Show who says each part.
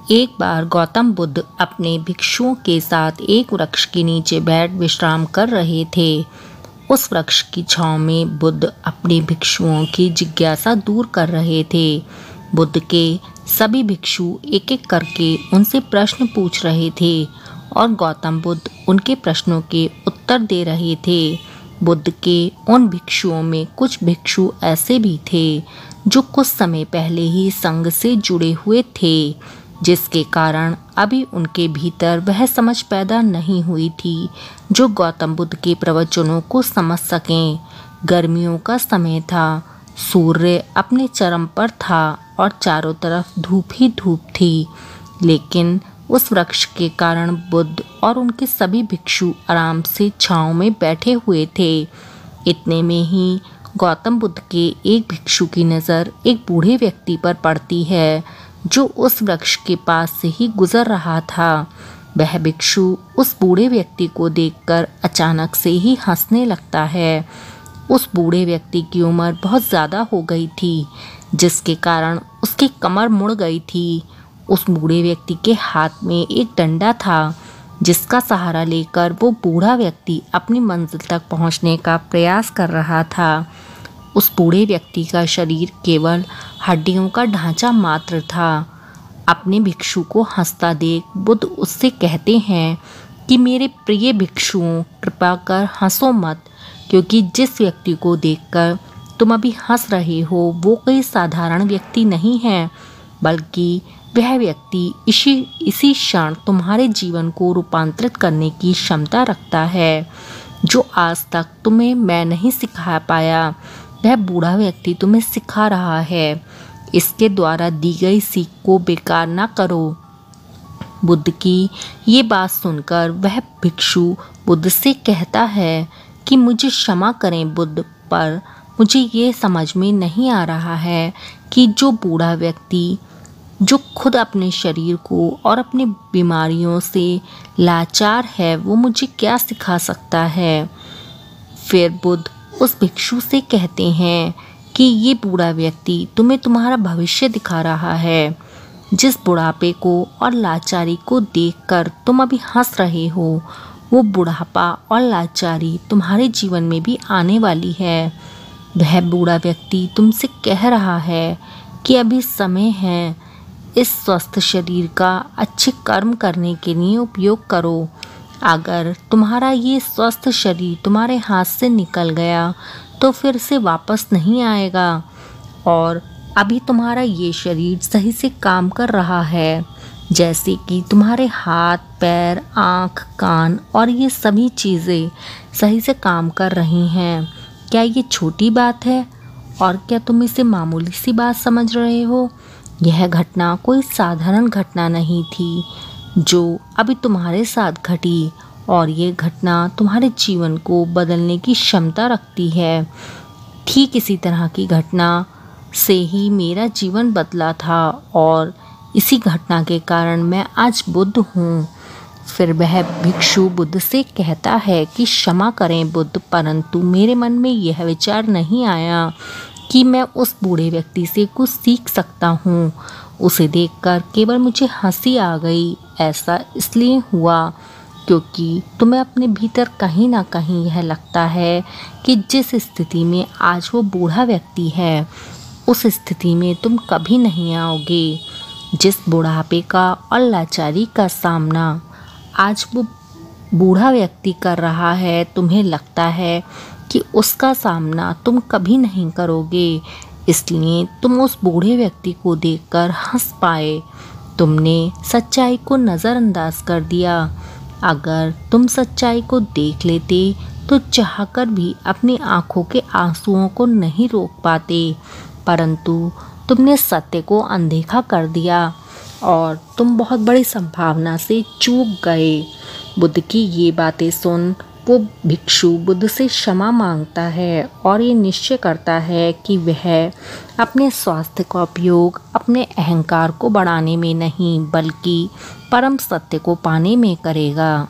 Speaker 1: एक बार गौतम बुद्ध अपने भिक्षुओं के साथ एक वृक्ष के नीचे बैठ विश्राम कर रहे थे। उस वृक्ष की छांव में बुद्ध अपने भिक्षुओं की जिज्ञासा दूर कर रहे थे। बुद्ध के सभी भिक्षु एक एक करके उनसे प्रश्न पूछ रहे थे और गौतम बुद्ध उनके प्रश्नों के उत्तर दे रहे थे। बुद्ध के उन भिक्षुओं में कुछ भिक्षु ऐसे भी थे जो कुछ समय पहले ही संघ से जुड़े हुए थे, जिसके कारण अभी उनके भीतर वह समझ पैदा नहीं हुई थी जो गौतम बुद्ध के प्रवचनों को समझ सकें। गर्मियों का समय था, सूर्य अपने चरम पर था और चारों तरफ धूप ही धूप थी, लेकिन उस वृक्ष के कारण बुद्ध और उनके सभी भिक्षु आराम से छांव में बैठे हुए थे। इतने में ही गौतम बुद्ध के एक भिक्षु की नज़र एक बूढ़े व्यक्ति पर पड़ती है जो उस वृक्ष के पास से ही गुजर रहा था। वह भिक्षु उस बूढ़े व्यक्ति को देखकर अचानक से ही हंसने लगता है। उस बूढ़े व्यक्ति की उम्र बहुत ज़्यादा हो गई थी, जिसके कारण उसकी कमर मुड़ गई थी। उस बूढ़े व्यक्ति के हाथ में एक डंडा था, जिसका सहारा लेकर वो बूढ़ा व्यक्ति अपनी मंजिल तक पहुंचने का प्रयास कर रहा था। उस बूढ़े व्यक्ति का शरीर केवल हड्डियों का ढांचा मात्र था। अपने भिक्षु को हंसता देख बुद्ध उससे कहते हैं कि मेरे प्रिय भिक्षुओं, कृपा कर हंसो मत, क्योंकि जिस व्यक्ति को देखकर तुम अभी हंस रहे हो वो कोई साधारण व्यक्ति नहीं है, बल्कि वह व्यक्ति इसी क्षण तुम्हारे जीवन को रूपांतरित करने की क्षमता रखता है। जो आज तक तुम्हें मैं नहीं सिखा पाया, वह बूढ़ा व्यक्ति तुम्हें सिखा रहा है। इसके द्वारा दी गई सीख को बेकार ना करो। बुद्ध की ये बात सुनकर वह भिक्षु बुद्ध से कहता है कि मुझे क्षमा करें बुद्ध, पर मुझे ये समझ में नहीं आ रहा है कि जो बूढ़ा व्यक्ति जो खुद अपने शरीर को और अपनी बीमारियों से लाचार है, वो मुझे क्या सिखा सकता है। फिर बुद्ध उस भिक्षु से कहते हैं कि ये बूढ़ा व्यक्ति तुम्हें तुम्हारा भविष्य दिखा रहा है। जिस बुढ़ापे को और लाचारी को देखकर तुम अभी हंस रहे हो, वो बुढ़ापा और लाचारी तुम्हारे जीवन में भी आने वाली है। वह बूढ़ा व्यक्ति तुमसे कह रहा है कि अभी समय है, इस स्वस्थ शरीर का अच्छे कर्म करने के लिए उपयोग करो। अगर तुम्हारा ये स्वस्थ शरीर तुम्हारे हाथ से निकल गया तो फिर से वापस नहीं आएगा, और अभी तुम्हारा ये शरीर सही से काम कर रहा है, जैसे कि तुम्हारे हाथ, पैर, आँख, कान और ये सभी चीज़ें सही से काम कर रही हैं। क्या ये छोटी बात है और क्या तुम इसे मामूली सी बात समझ रहे हो? यह घटना कोई साधारण घटना नहीं थी जो अभी तुम्हारे साथ घटी, और ये घटना तुम्हारे जीवन को बदलने की क्षमता रखती है। ठीक इसी तरह की घटना से ही मेरा जीवन बदला था और इसी घटना के कारण मैं आज बुद्ध हूँ। फिर वह भिक्षु बुद्ध से कहता है कि क्षमा करें बुद्ध, परंतु मेरे मन में यह विचार नहीं आया कि मैं उस बूढ़े व्यक्ति से कुछ सीख सकता हूँ। उसे देखकर केवल मुझे हंसी आ गई। ऐसा इसलिए हुआ क्योंकि तुम्हें अपने भीतर कहीं ना कहीं यह लगता है कि जिस स्थिति में आज वो बूढ़ा व्यक्ति है, उस स्थिति में तुम कभी नहीं आओगे। जिस बुढ़ापे का और लाचारी का सामना आज वो बूढ़ा व्यक्ति कर रहा है, तुम्हें लगता है कि उसका सामना तुम कभी नहीं करोगे, इसलिए तुम उस बूढ़े व्यक्ति को देखकर हंस पाए। तुमने सच्चाई को नज़रअंदाज कर दिया। अगर तुम सच्चाई को देख लेते तो चाहकर भी अपनी आंखों के आंसुओं को नहीं रोक पाते, परंतु तुमने सत्य को अनदेखा कर दिया और तुम बहुत बड़ी संभावना से चूक गए। बुद्ध की ये बातें सुन वो भिक्षु बुद्ध से क्षमा मांगता है और ये निश्चय करता है कि वह अपने स्वास्थ्य का उपयोग अपने अहंकार को बढ़ाने में नहीं, बल्कि परम सत्य को पाने में करेगा।